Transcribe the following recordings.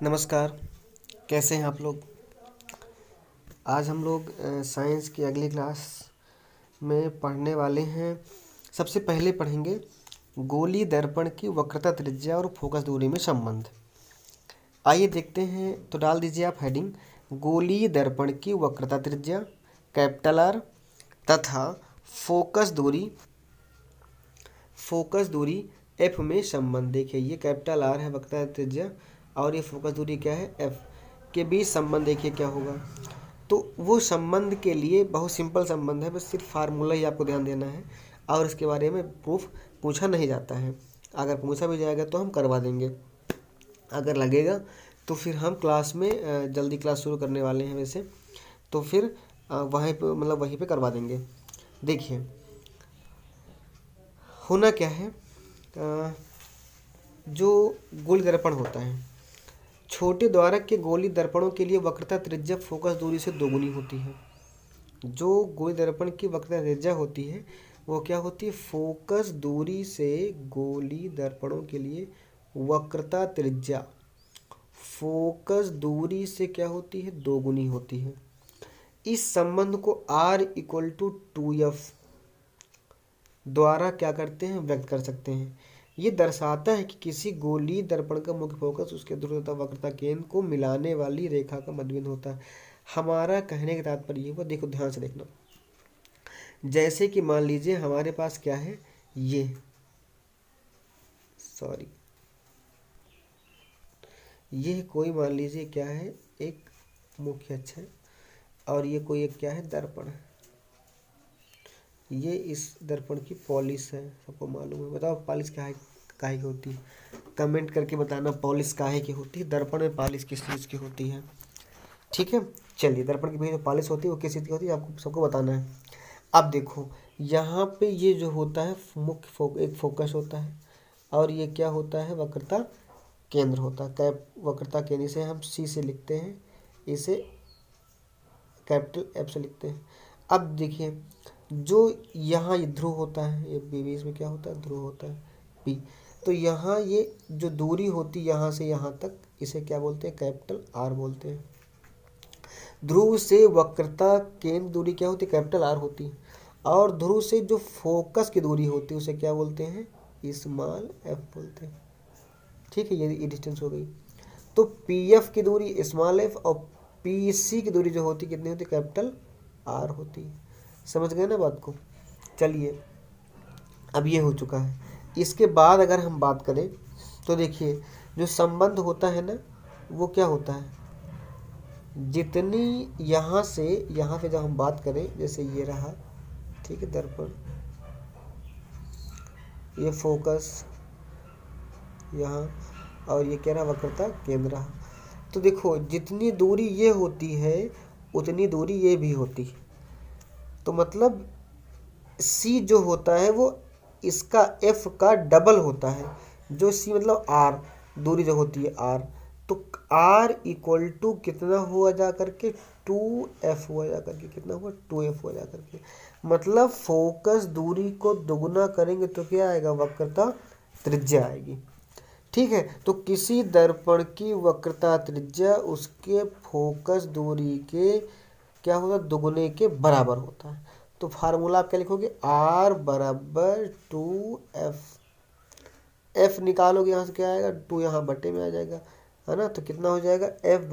नमस्कार। कैसे हैं आप लोग। आज हम लोग साइंस की अगली क्लास में पढ़ने वाले हैं। सबसे पहले पढ़ेंगे गोली दर्पण की वक्रता त्रिज्या और फोकस दूरी में संबंध। आइए देखते हैं। तो डाल दीजिए आप हेडिंग गोली दर्पण की वक्रता त्रिज्या कैपिटल आर तथा फोकस दूरी एफ में संबंध। देखिए ये कैपिटल आर है वक्रता त्रिज्या और ये फोकस दूरी क्या है एफ के बीच संबंध। देखिए क्या होगा। तो वो संबंध के लिए बहुत सिंपल संबंध है, बस सिर्फ फार्मूला ही आपको ध्यान देना है और इसके बारे में प्रूफ पूछा नहीं जाता है। अगर पूछा भी जाएगा तो हम करवा देंगे, अगर लगेगा तो फिर हम क्लास में जल्दी क्लास शुरू करने वाले हैं वैसे, तो फिर वहीं पे वहीं पे करवा देंगे। देखिए होना क्या है, जो गोली दर्पण होता है, छोटे द्वारक के गोली दर्पणों के लिए वक्रता त्रिज्या फोकस दूरी से दोगुनी होती है। जो गोली दर्पण की वक्रता त्रिज्या होती है वो क्या होती है, फोकस दूरी से गोली दर्पणों के लिए वक्रता त्रिज्या फोकस दूरी से क्या होती है, दोगुनी होती है। इस संबंध को R=2F द्वारा क्या करते हैं, व्यक्त कर सकते हैं। ये दर्शाता है कि किसी गोलीय दर्पण का मुख्य फोकस उसके ध्रुव तथा वक्रता केंद्र को मिलाने वाली रेखा का मध्यबिंदु होता है। हमारा कहने का तात्पर्य ये हुआ, देखो ध्यान से देखना। जैसे कि मान लीजिए हमारे पास क्या है, ये कोई मान लीजिए क्या है, एक मुख्य अक्ष है और ये कोई एक क्या है, दर्पण है। ये इस दर्पण की पॉलिश है, सबको मालूम है। बताओ पॉलिश काहे की होती है, कमेंट करके बताना। पॉलिश काहे की होती है, दर्पण में पॉलिश किस चीज़ की होती है। ठीक है, चलिए दर्पण की भी जो पॉलिश होती है वो किस चीज़ की होती है आपको सबको बताना है। अब देखो यहाँ पे ये जो होता है मुख्य एक फोकस होता है और ये क्या होता है, वक्रता केंद्र होता है। वक्रता केंद्र से हम C से लिखते हैं, इसे कैपिटल F से लिखते हैं। अब देखिए जो यहाँ ये ध्रुव होता है, ये बीच में क्या होता है, ध्रुव होता है P। तो यहाँ ये जो दूरी होती है यहाँ से यहाँ तक, इसे क्या बोलते हैं, कैपिटल R बोलते हैं। ध्रुव से वक्रता केंद्र दूरी क्या होती है, कैपिटल R होती है। और ध्रुव से जो फोकस की दूरी होती है उसे क्या बोलते हैं, स्मॉल f बोलते हैं। ठीक है, ये डिस्टेंस हो गई। तो PF की दूरी स्मॉल f और PC की दूरी जो होती है कितनी होती है, कैपिटल R होती है। समझ गए ना बात को। चलिए अब ये हो चुका है। इसके बाद अगर हम बात करें तो देखिए जो संबंध होता है ना वो क्या होता है, जितनी यहाँ से जब हम बात करें, जैसे ये रहा, ठीक है, दर्पण, ये फोकस यहाँ और ये क्या रहा, वक्रता केंद्र रहा। तो देखो जितनी दूरी ये होती है उतनी दूरी ये भी होती है। तो मतलब C जो होता है वो इसका F का डबल होता है। जो C मतलब R दूरी जो होती है R, तो R कितना हुआ जा करके, 2F हुआ जा करके, कितना हुआ, 2F हुआ जा करके। मतलब फोकस दूरी को दोगुना करेंगे तो क्या आएगा, वक्रता त्रिज्या आएगी। ठीक है, तो किसी दर्पण की वक्रता त्रिज्या उसके फोकस दूरी के क्या होता है, दोगुने के बराबर होता है। तो फार्मूला आप क्या लिखोगे, R बराबर 2F। F निकालोगे यहाँ से क्या आएगा, 2 यहाँ बटे में आ जाएगा, है ना। तो कितना हो जाएगा, F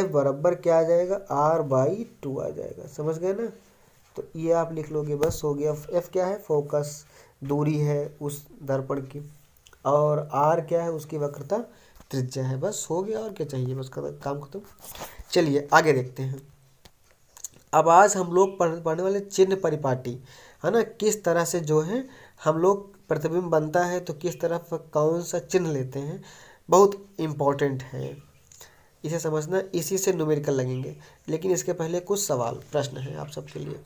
बराबर क्या आ जाएगा, R/2 आ जाएगा। समझ गए ना। तो ये आप लिख लोगे, बस हो गया। F क्या है, फोकस दूरी है उस दर्पण की, और R क्या है, उसकी वक्रता त्रिज्या है। बस हो गया, और क्या चाहिए, बस काम खत्म। चलिए आगे देखते हैं। अब आज हम लोग पढ़ने वाले चिन्ह परिपाटी, है ना। किस तरह से जो है हम लोग प्रतिबिंब बनता है तो किस तरफ कौन सा चिन्ह लेते हैं, बहुत इम्पोर्टेंट है इसे समझना। इसी से न्यूमेरिकल लगेंगे। लेकिन इसके पहले कुछ सवाल प्रश्न है आप सबके लिए,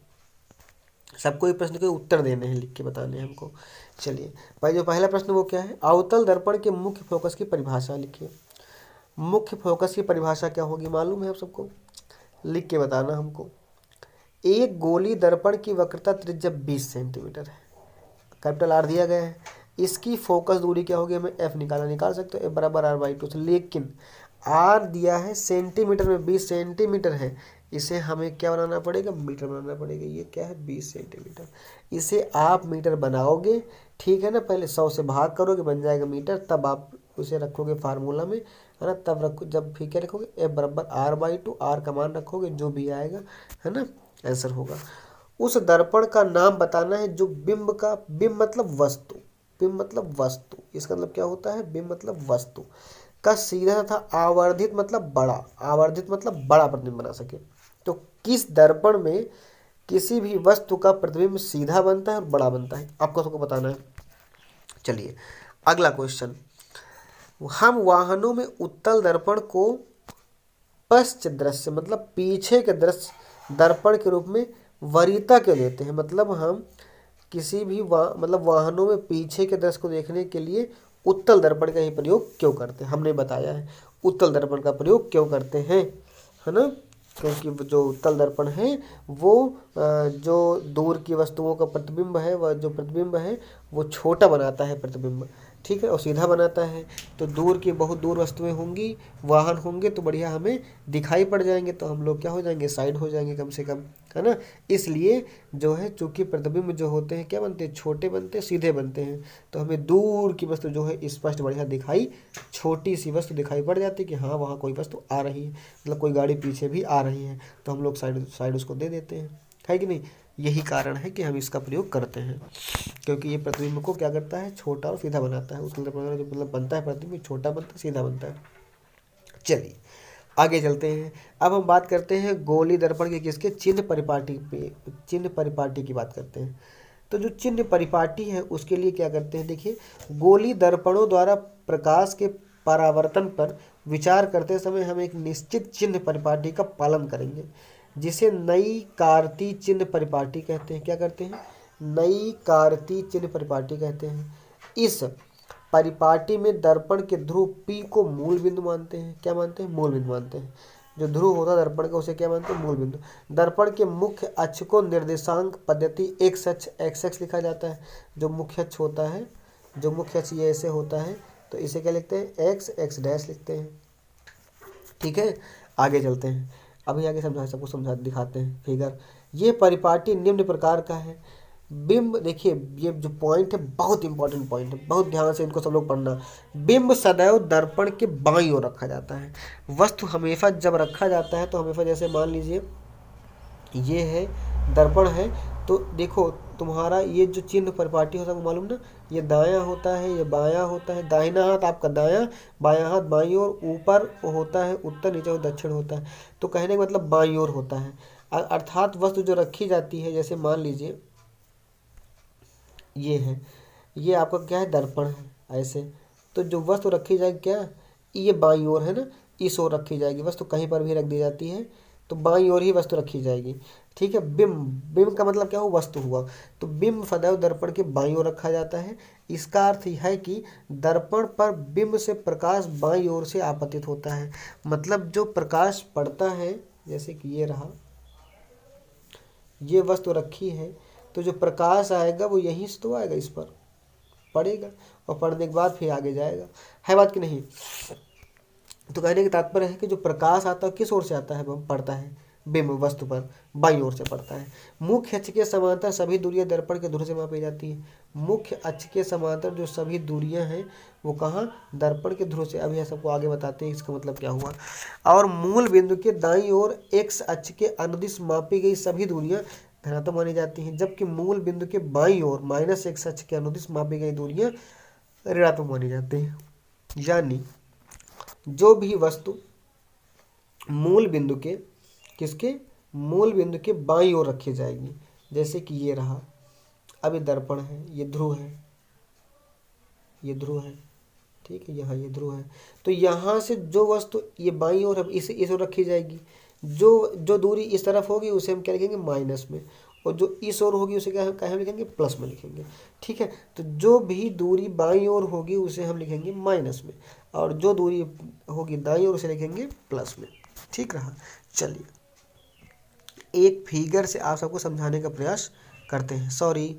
सबको ये प्रश्न के उत्तर देने हैं, लिख के बताने हैं हमको। चलिए जो पहला प्रश्न वो क्या है, अवतल दर्पण के मुख्य फोकस की परिभाषा लिखिए। मुख्य फोकस की परिभाषा क्या होगी, मालूम है आप सबको, लिख के बताना हमको। एक गोली दर्पण की वक्रता त्रिज्या 20 सेंटीमीटर है, कैपिटल R दिया गया है। इसकी फोकस दूरी क्या होगी, हमें एफ निकाल सकते हो, एफ बराबर आर बाई टू। लेकिन आर दिया है सेंटीमीटर में, 20 सेंटीमीटर है, इसे हमें क्या बनाना पड़ेगा, मीटर बनाना पड़ेगा। ये क्या है, 20 सेंटीमीटर। इसे आप मीटर बनाओगे, ठीक है ना, पहले 100 से भाग करोगे बन जाएगा मीटर, तब आप उसे रखोगे फार्मूला में, है ना, तब रखो, जब फिर क्या रखोगे, एफ बराबर आर बाई टू, आर का मान रखोगे, जो भी आएगा, है ना, आंसर होगा। उस दर्पण का नाम बताना है जो बिंब का, बिंब मतलब वस्तु, बिंब मतलब वस्तु, इसका मतलब क्या होता है, बिंब मतलब वस्तु का सीधा तथा आवर्धित मतलब बड़ा, आवर्धित मतलब बड़ा प्रतिबिंब बना सके। तो किस दर्पण में किसी भी वस्तु का प्रतिबिंब सीधा बनता है और बड़ा बनता है, आपको सबको बताना है। चलिए अगला क्वेश्चन, हम वाहनों में उत्तल दर्पण को पश्च दृश्य मतलब पीछे के दृश्य दर्पण के रूप में वरीयता क्यों देते हैं। मतलब हम किसी भी मतलब वाहनों में पीछे के दृश्य को देखने के लिए उत्तल दर्पण का ही प्रयोग क्यों करते हैं, हमने बताया है उत्तल दर्पण का प्रयोग क्यों करते हैं, है ना, क्योंकि जो उत्तल दर्पण है वो जो दूर की वस्तुओं का प्रतिबिंब है, वह जो प्रतिबिंब है वो छोटा बनाता है प्रतिबिंब, ठीक है, और सीधा बनाता है। तो दूर की बहुत दूर वस्तुएं होंगी, वाहन होंगे तो बढ़िया हमें दिखाई पड़ जाएंगे, तो हम लोग क्या हो जाएंगे, साइड हो जाएंगे कम से कम, है ना। इसलिए जो है चूंकि प्रतिबिंब जो होते हैं क्या बनते हैं, छोटे बनते हैं, सीधे बनते हैं, तो हमें दूर की वस्तु जो है स्पष्ट बढ़िया दिखाई, छोटी सी वस्तु दिखाई पड़ जाती है कि हाँ वहाँ कोई वस्तु आ रही है, मतलब कोई गाड़ी पीछे भी आ रही है, तो हम लोग साइड उसको दे देते हैं, है कि नहीं। यही कारण है कि हम इसका प्रयोग करते हैं, क्योंकि ये प्रतिबिंब को क्या करता है, छोटा और सीधा बनाता है। उत्तल दर्पण जो मतलब बनता है प्रतिबिंब, छोटा बनता है, सीधा बनता है। चलिए आगे चलते हैं। अब हम बात करते हैं गोली दर्पण के किसके, चिन्ह परिपाटी पे, चिन्ह परिपाटी की बात करते हैं। तो जो चिन्ह परिपाटी है उसके लिए क्या करते हैं, देखिए गोली दर्पणों द्वारा प्रकाश के परावर्तन पर विचार करते समय हम एक निश्चित चिन्ह परिपाटी का पालन करेंगे, जिसे नई कार्ती चिन्ह परिपाटी कहते हैं। क्या करते हैं, नई कार्ती चिन्ह परिपाटी कहते हैं। इस परिपाटी में दर्पण के ध्रुव P को मूल बिंदु मानते हैं। क्या मानते हैं, मूल बिंदु मानते हैं। जो ध्रुव होता है दर्पण का उसे क्या मानते हैं, मूल बिंदु। दर्पण के मुख्य अक्ष को निर्देशांक पद्धति एक्स अक्ष एक्स लिखा जाता है। जो मुख्य अक्ष होता है, जो मुख्य अक्ष ये ऐसे होता है, तो इसे क्या लिखते हैं, एक्स डैश लिखते हैं, ठीक है। आगे चलते हैं, अभी आगे सबको समझा दिखाते हैं फिगर। ये परिपाटी निम्न प्रकार का है। बिंब, देखिए ये जो पॉइंट है बहुत इंपॉर्टेंट पॉइंट है, बहुत ध्यान से इनको सब लोग पढ़ना। बिंब सदैव दर्पण के बाईं ओर रखा जाता है। वस्तु हमेशा जब रखा जाता है तो हमेशा, जैसे मान लीजिए ये है दर्पण है, तो देखो तुम्हारा ये जो चिन्ह परिपाटी होता है वो मालूम ना, ये दायां होता है, ये बायां होता है, दाहिना हाथ आपका दायां, बायां हाथ बाईं ओर, ऊपर होता है उत्तर, नीचे और दक्षिण होता है। तो कहने का मतलब बाईं ओर होता है। अर्थात वस्तु जो रखी जाती है, जैसे मान लीजिए ये है, ये आपका क्या है, दर्पण है ऐसे, तो जो वस्तु रखी जाएगी क्या, ये बाईं ओर है ना, इस ओर रखी जाएगी वस्तु, कहीं पर भी रख दी जाती है तो बाईं ओर ही वस्तु रखी जाएगी, ठीक है। बिंब, बिंब का मतलब क्या हुआ, वस्तु हुआ, तो बिंब सदैव दर्पण के बाईं ओर रखा जाता है। इसका अर्थ यह है कि दर्पण पर बिंब से प्रकाश बाईं ओर से आपतित होता है। मतलब जो प्रकाश पड़ता है, जैसे कि ये रहा, ये वस्तु रखी है, तो जो प्रकाश आएगा वो यहीं से तो आएगा, इस पर पड़ेगा और पढ़ने के बाद फिर आगे जाएगा, है बात कि नहीं। तो कहने का तात्पर्य है कि जो प्रकाश आता है किस ओर से आता है, पड़ता है बिंब वस्तु पर बाईं ओर से पड़ता है। मुख्य अक्ष के समांतर सभी दूरियां दर्पण के ध्रुव से मापी जाती है। मुख्य अक्ष के समांतर जो सभी दूरियां हैं वो कहाँ, दर्पण के ध्रुव से। अभी सबको आगे बताते हैं इसका मतलब क्या हुआ। और मूल बिंदु के दाईं ओर एक्स अक्ष के अनुदिश मापी गई सभी दूरियां धनात्मक मानी जाती हैं, जबकि मूल बिंदु के बाईं ओर माइनस एक्स अक्ष के अनुदिश मापी गई दूरियां ऋणात्मक मानी जाती हैं। यानी जो भी वस्तु मूल बिंदु के, किसके, मूल बिंदु के बाईं ओर रखी जाएगी, जैसे कि ये रहा, अब ये दर्पण है, ये ध्रुव है, ये ध्रुव है, ठीक है, यहाँ ये ध्रुव है, तो यहाँ से जो वस्तु ये बाईं ओर है इस ओर रखी जाएगी। जो दूरी इस तरफ होगी उसे हम क्या लिखेंगे, माइनस में, और जो इस ओर होगी उसे क्या हम लिखेंगे, प्लस में लिखेंगे, ठीक है। तो जो भी दूरी बाईं ओर होगी उसे हम लिखेंगे माइनस में, और जो दूरी होगी दाईं ओर उसे लिखेंगे प्लस में, ठीक रहा। चलिए एक फिगर से आप सबको समझाने का प्रयास करते हैं। सॉरी,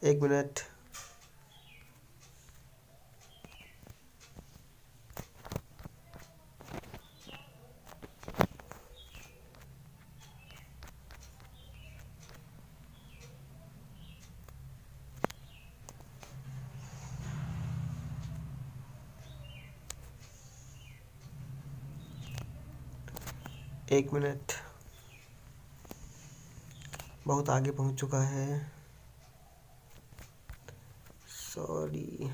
एक मिनट। एक मिनट, बहुत आगे पहुंच चुका है, सॉरी।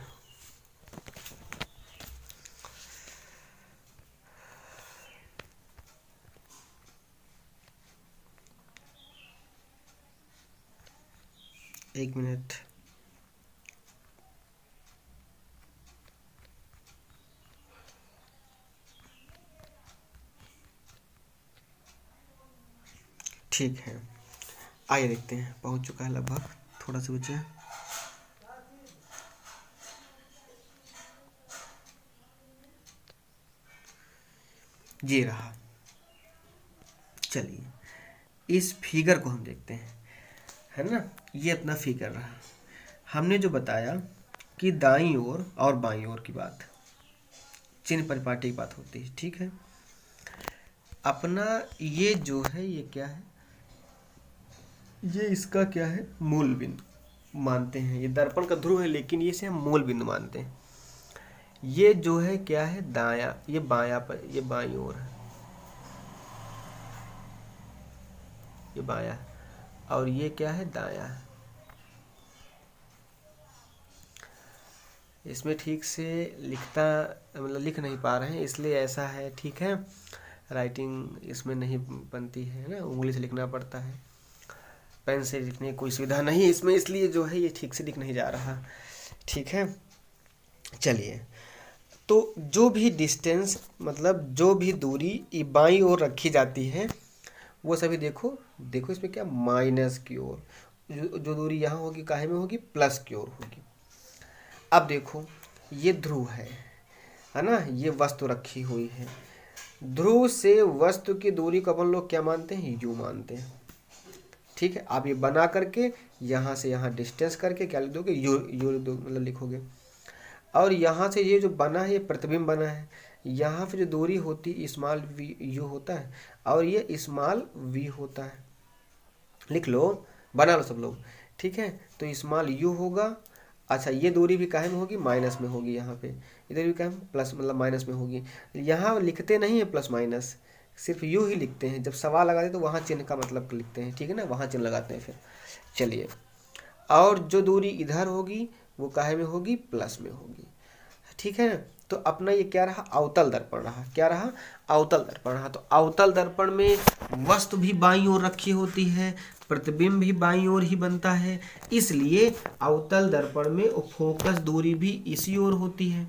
एक मिनट, ठीक है, आइए देखते हैं। पहुंच चुका है लगभग, थोड़ा सा बचा है। ये रहा। चलिए इस फिगर को हम देखते हैं, है ना। ये अपना फिगर रहा। हमने जो बताया कि दाईं ओर और बाईं ओर की बात, चिन्ह परिपाटी की बात होती है, ठीक है। अपना ये जो है, ये क्या है, ये इसका क्या है, मूल बिंदु मानते हैं। ये दर्पण का ध्रुव है, लेकिन ये से हम मूल बिंदु मानते हैं। ये जो है क्या है, दायां, ये बायां पर, ये बाईं ओर है, ये बायां, और ये क्या है, दायां। इसमें ठीक से लिखता, मतलब लिख नहीं पा रहे हैं, इसलिए ऐसा है, ठीक है। राइटिंग इसमें नहीं बनती है ना, उंगली से लिखना पड़ता है, पेन से लिखने की कोई सुविधा नहीं है इसमें, इसलिए जो है ये ठीक से लिख नहीं जा रहा, ठीक है। चलिए, तो जो भी डिस्टेंस, मतलब जो भी दूरी बाईं ओर रखी जाती है, वो सभी देखो, देखो इसमें क्या, माइनस की ओर। जो दूरी यहाँ होगी काहे में होगी, प्लस की ओर होगी। अब देखो ये ध्रुव है ना, ये वस्तु रखी हुई है। ध्रुव से वस्तु की दूरी को अपन लोग क्या मानते हैं, यू मानते हैं, ठीक है। आप ये बना करके यहाँ से यहाँ डिस्टेंस करके क्या लिख दोगे, यू, मतलब लिखोगे। और यहाँ से ये जो बना है, ये प्रतिबिंब बना है। यहाँ पे जो दूरी होती है स्मॉल वी यू होता है, और ये स्मॉल वी होता है। लिख लो, बना लो सब लोग, ठीक है। तो स्मॉल यू होगा। अच्छा, ये दूरी भी काहे में होगी, माइनस में होगी। यहाँ पे इधर भी काहे में, प्लस, मतलब माइनस में होगी। यहाँ लिखते नहीं है प्लस माइनस, सिर्फ यू ही लिखते हैं। जब सवाल लगाते तो वहाँ चिन्ह का मतलब लिखते हैं, ठीक है ना, वहाँ चिन्ह लगाते हैं फिर। चलिए, और जो दूरी इधर होगी वो काहे में होगी, प्लस में होगी, ठीक है ना। तो अपना ये क्या रहा, अवतल दर्पण रहा। क्या रहा, अवतल दर्पण रहा। तो अवतल दर्पण में वस्तु भी बाईं ओर रखी होती है, प्रतिबिंब भी बाईं ओर ही बनता है, इसलिए अवतल दर्पण में फोकस दूरी भी इसी ओर होती है,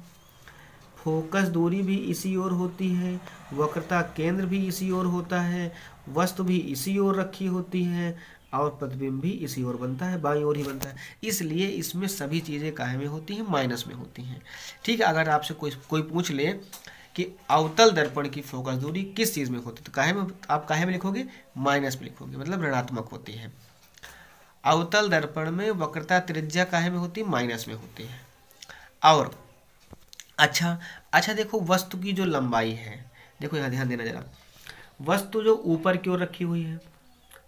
फोकस दूरी भी इसी ओर होती है, वक्रता केंद्र भी इसी ओर होता है, वस्तु भी इसी ओर रखी होती है, और प्रतिबिंब भी इसी ओर बनता है, बाईं ओर ही बनता है। इसलिए इसमें सभी चीज़ें काहे में होती हैं, माइनस में होती हैं, ठीक है। अगर आपसे कोई पूछ ले कि अवतल दर्पण की फोकस दूरी किस चीज़ में होती है, तो काहे में, आप काहे में लिखोगे, माइनस में लिखोगे, मतलब ऋणात्मक होती है। अवतल दर्पण में वक्रता त्रिज्या काहे में होती है, माइनस में होती है। और अच्छा देखो, वस्तु की जो लंबाई है, देखो यहाँ ध्यान देना जरा, वस्तु जो ऊपर की ओर रखी हुई है,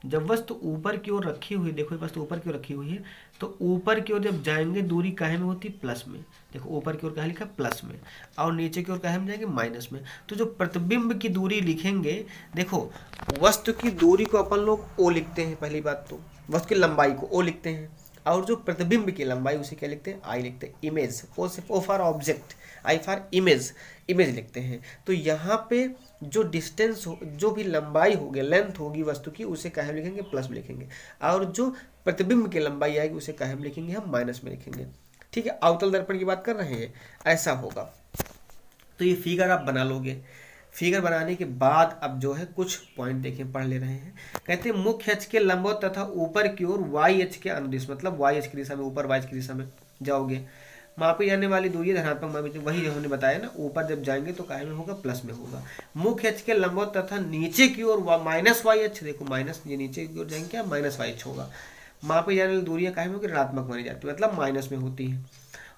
जब वस्तु ऊपर की ओर रखी हुई, देखो वस्तु ऊपर की ओर रखी हुई है, तो ऊपर की ओर जब जाएंगे दूरी काहे में होती है, प्लस में। देखो ऊपर की ओर काहे लिखा, प्लस में, और नीचे की ओर काहे में जाएंगे, माइनस में। तो जो प्रतिबिंब की दूरी लिखेंगे, देखो वस्तु की दूरी को अपन लोग ओ लिखते हैं, पहली बात तो वस्तु की लंबाई को ओ लिखते हैं, और जो प्रतिबिंब की लंबाई उसे क्या लिखते हैं, आई लिखते हैं। इमेज, ओ से O for object, I for image, image लिखते हैं। तो यहाँ पे जो डिस्टेंस हो, जो भी लंबाई होगी, लेंथ होगी वस्तु की, उसे काहे में लिखेंगे, प्लस में लिखेंगे, और जो प्रतिबिंब की लंबाई आएगी उसे काहे में लिखेंगे, हम माइनस में लिखेंगे, ठीक है। अवतल दर्पण की बात कर रहे हैं, ऐसा होगा। तो ये फिगर आप बना लोगे। फिगर बनाने के बाद अब जो है कुछ पॉइंट देखें, पढ़ ले रहे हैं। कहते हैं मुख्य अक्ष के लंबवत तथा ऊपर की ओर वाई अक्ष के अनुदिश, मतलब वाई अक्ष की दिशा में, ऊपर वाई अक्ष की दिशा में जाओगे। मापी जाने वाली दूरी धनात्मक मापी, वही हमने बताया ना, ऊपर जब जाएंगे तो काहे में होगा, प्लस में होगा। मुख्य अक्ष के लंबवत तथा नीचे की ओर माइनस वाई अक्ष, देखो माइनस, ये नीचे की ओर जाएंगे क्या, माइनस वाई अक्ष होगा। मापी जाने वाली दूरियां काहे में होगी, ऋणात्मक मानी जाती है, मतलब माइनस में होती है।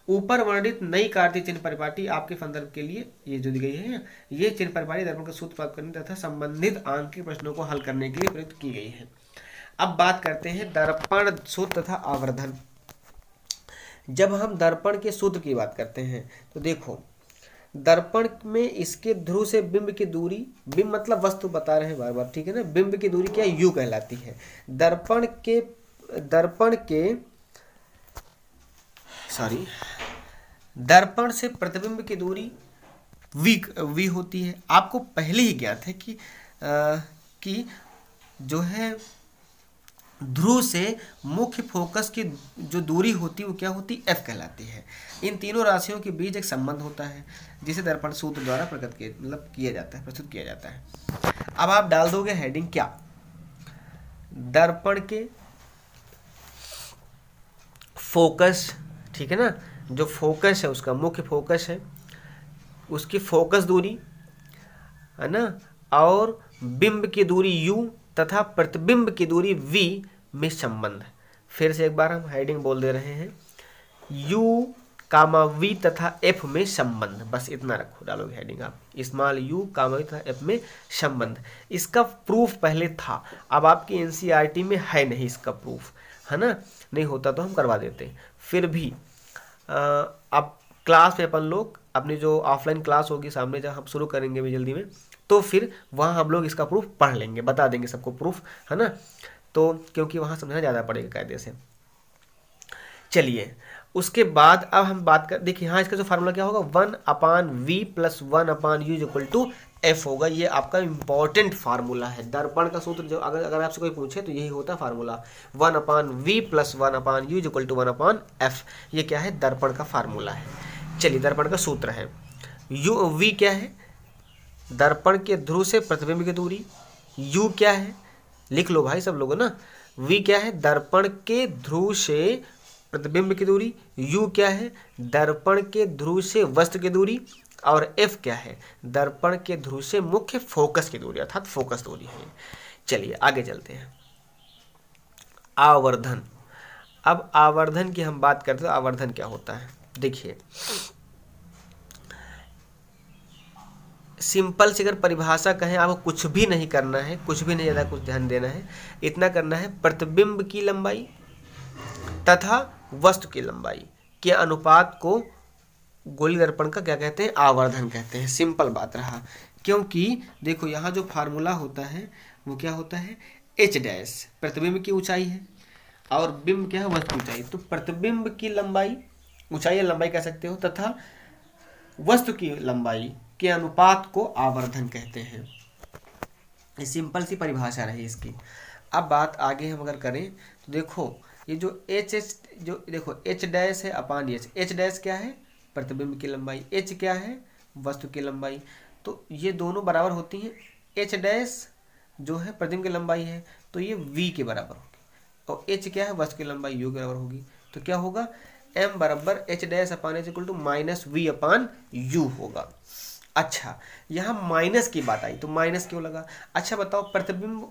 ऊपर वर्णित नई कार्तीय चिन्ह परिपाटी आपके संदर्भ के लिए ये जो दी गई है, ये चिन्ह परिपाटी दर्पण का सूत्र प्राप्त करने तथा संबंधित आंकिक प्रश्नों को हल करने के लिए प्रयुक्त की गई है। अब बात करते हैं दर्पण सूत्र तथा आवर्धन। जब हम दर्पण के सूत्र की बात करते हैं तो देखो, दर्पण में इसके ध्रुव से बिंब की दूरी, बिंब मतलब वस्तु बता रहे हैं बार बार, ठीक है ना, बिंब की दूरी क्या यू कहलाती है। दर्पण से प्रतिबिंब की दूरी वी होती है। आपको पहले ही ज्ञात है कि जो है ध्रुव से मुख्य फोकस की जो दूरी होती है वो क्या होती है, एफ कहलाती है। इन तीनों राशियों के बीच एक संबंध होता है जिसे दर्पण सूत्र द्वारा प्रस्तुत किया जाता है। अब आप डाल दोगे हेडिंग क्या, दर्पण के फोकस, ठीक है ना, जो फोकस है उसका मुख्य फोकस है उसकी फोकस दूरी है ना, और बिंब की दूरी u तथा प्रतिबिंब की दूरी v में संबंध। फिर से एक बार हम हेडिंग बोल दे रहे हैं, u, v तथा f में संबंध, बस इतना रखो, डालोगे हेडिंग आप, स्मॉल u, v तथा f में संबंध। इसका प्रूफ पहले था, अब आपकी एनसीईआरटी में है नहीं इसका प्रूफ, है ना, नहीं होता तो हम करवा देते। फिर भी अब क्लास में अपन लोग अपनी जो ऑफलाइन क्लास होगी सामने, जब हम शुरू करेंगे भी जल्दी में, तो फिर वहाँ हम लोग इसका प्रूफ पढ़ लेंगे, बता देंगे सबको प्रूफ, है ना, तो क्योंकि वहाँ समझना ज़्यादा पड़ेगा कायदे से। चलिए उसके बाद अब हम बात कर, देखिए यहाँ इसका जो फार्मूला क्या होगा, 1/v + 1/u = f होगा। ये आपका इंपॉर्टेंट फार्मूला है, दर्पण का सूत्र जो अगर आपसे कोई पूछे तो यही होता है फार्मूला, 1/v + 1/u = 1/f। ये क्या है, दर्पण का फार्मूला है। चलिए दर्पण का सूत्र है, v क्या है, दर्पण के ध्रुव से प्रतिबिंब की दूरी, u क्या है, लिख लो भाई सब लोगों ना, v क्या है, दर्पण के ध्रुव से प्रतिबिंब की दूरी, u क्या है, दर्पण के ध्रुव से वस्तु की दूरी, और f क्या है, दर्पण के ध्रुव से मुख्य फोकस की दूरी, अर्थात फोकस दूरी है। चलिए आगे चलते हैं, आवर्धन। अब आवर्धन की हम बात करते हैं, आवर्धन क्या होता है, देखिए सिंपल से अगर परिभाषा कहें, आपको कुछ भी नहीं करना है, कुछ भी नहीं ज़्यादा कुछ ध्यान देना है, इतना करना है, प्रतिबिंब की लंबाई तथा वस्तु की लंबाई के अनुपात को गोलीय दर्पण का क्या कहते हैं, आवर्धन कहते हैं। सिंपल बात रहा, क्योंकि देखो यहाँ जो फार्मूला होता है वो क्या होता है, h' प्रतिबिंब की ऊंचाई है और बिंब क्या है, वस्तु की ऊंचाई। तो प्रतिबिंब की लंबाई, ऊंचाई या लंबाई कह सकते हो, तथा वस्तु की लंबाई के अनुपात को आवर्धन कहते हैं। ये सिंपल सी परिभाषा रही इसकी। अब बात आगे हम अगर करें तो देखो ये जो जो देखो h' है अपान h' क्या है, प्रतिबिंब की लंबाई, h क्या है, वस्तु की लंबाई, तो ये दोनों बराबर होती हैं। h' जो है प्रतिबिंब की लंबाई है तो ये v के बराबर होगी, और h क्या है, वस्तु की लंबाई, u के बराबर होगी। तो क्या होगा, m बराबर h' अपान h = -v/u होगा। अच्छा यहाँ माइनस की बात आई तो माइनस क्यों लगा, अच्छा बताओ, प्रतिबिंब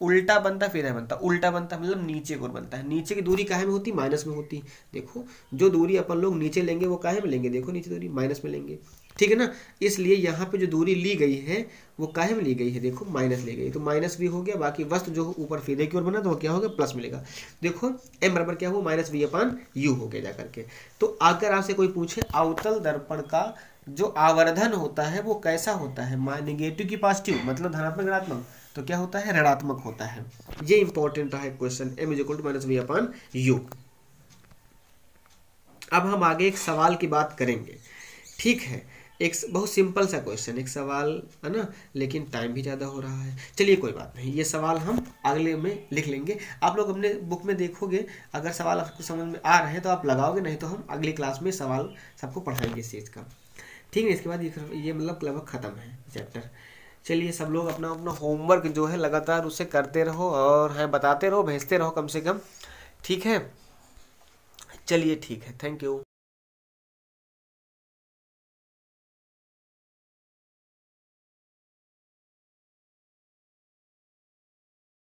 उल्टा बनता फिर है बनता, उल्टा बनता मतलब नीचे की ओर बनता है, नीचे की दूरी काहे में होती, माइनस में होती। देखो जो दूरी अपन लोग नीचे लेंगे वो काहे में लेंगे, देखो नीचे दूरी माइनस में लेंगे, ठीक है ना, इसलिए यहाँ पे जो दूरी ली गई है वो काहे में ली गई है, देखो माइनस ली गई, तो माइनस भी हो गया, बाकी वस्तु जो ऊपर सीधे की ओर बना तो क्या हो गया, प्लस मिलेगा। देखो m बराबर क्या हुआ, -v/u हो गया जा करके। तो अगर आपसे कोई पूछे अवतल दर्पण का जो आवर्धन होता है वो कैसा होता है, नेगेटिव की पॉजिटिव, मतलब धनात्मक ऋणात्मक, तो क्या होता है, ऋणात्मक होता है। ये इंपॉर्टेंट है क्वेश्चन, m = -v/u। अब हम आगे एक सवाल की बात करेंगे, ठीक है, एक बहुत सिंपल सा क्वेश्चन, एक सवाल है ना, लेकिन टाइम भी ज़्यादा हो रहा है। चलिए कोई बात नहीं, ये सवाल हम अगले में लिख लेंगे, आप लोग अपने बुक में देखोगे, अगर सवाल आपको समझ में आ रहे हैं तो आप लगाओगे, नहीं तो हम अगली क्लास में सवाल सबको पढ़ाएंगे इस चीज़ का, ठीक है। इसके बाद ये मतलब लगभग ख़त्म है चैप्टर। चलिए सब लोग अपना अपना होमवर्क जो है लगातार उससे करते रहो, और हैं बताते रहो, भेजते रहो कम से कम, ठीक है। चलिए ठीक है, थैंक यू।